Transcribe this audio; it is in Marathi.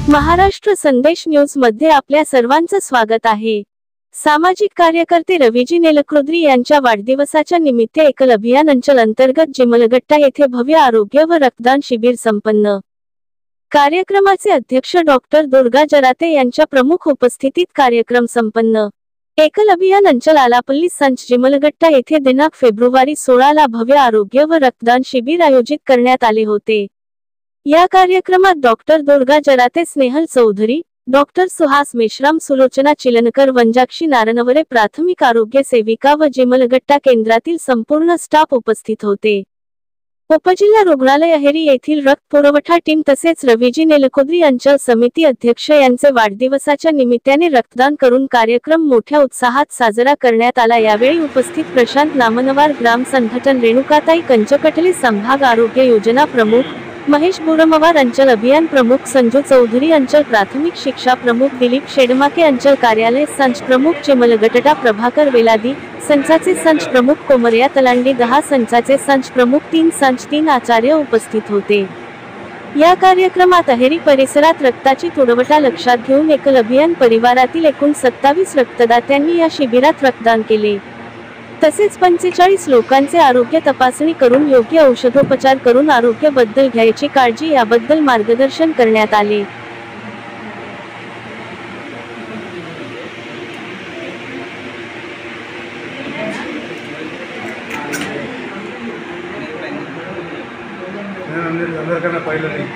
महाराष्ट्र संदेश न्यूज मध्ये आपल्या सर्वांचं स्वागत आहे। सामाजिक कार्यकर्ते रवीजी नेलकृद्री यांच्या वाढदिवसाच्या निमित्त एकल अभियान अंचल अंतर्गत जिमलगट्टा येथे भव्य आरोग्य व रक्तदान शिबिर संपन्न। कार्यक्रमाचे अध्यक्ष डॉक्टर दुर्गा जराते यांच्या प्रमुख उपस्थितीत कार्यक्रम संपन्न। एकल अभियान अंचल आलापल्ली संच जिमलगट्टा येथे दिनांक फेब्रुवारी 16 ला भव्य आरोग्य व रक्तदान शिबिर आयोजित करण्यात आले होते। या कार्यक्रमात डॉक्टर दुर्गा जराते, स्नेहल चौधरी, डॉक्टर सुहास मेश्राम, सुलोचना चिलनकर, वंजाक्षी नारनवरे, प्राथमिक आरोग्य सेविका व जिमलगट्टा केंद्रातील संपूर्ण स्टाफ उपस्थित होते। उपजिल्हा रुग्णालय अहेरी येथील रक्त पुरवठा टीम तसेच रवीजी नेलकृद्री अंचल समिती अध्यक्ष यांचे वाढदिवसाच्या निमित्ताने रक्तदान करून कार्यक्रम मोठ्या उत्साहात साजरा करण्यात आला। यावेळी उपस्थित प्रशांत नामनवार, ग्राम संघटन रेणुकाताई कंचकटले, संभाग आरोग्य योजना प्रमुख महेश बुरमवार, अंचल अभियान प्रमुख संजू चौधरी, अंचल प्राथमिक शिक्षा प्रमुख दिलीप शेडमाके, अंचल कार्यालय संच प्रमुख जिमलगट्टा प्रभाकर वेलादी, संचाचे संच प्रमुख कोमरिया तलांडी, 10 संचाचे संच प्रमुख, 3 संच 3 आचार्य उपस्थित होते। या कार्यक्रमात अहेरी परिसरात रक्ताची तुडवटा लक्षात घेऊन एकल अभियान परिवारातील एकूण 27 रक्तदात्यांनी या शिबिरात रक्तदान केले। तसेच 45 लोकांचे आरोग्य तपासणी करून योग्य औषधोपचार करून आरोग्याबद्दल घ्यायची काळजी याबद्दल मार्गदर्शन करण्यात आले। अंदर करना पहले नहीं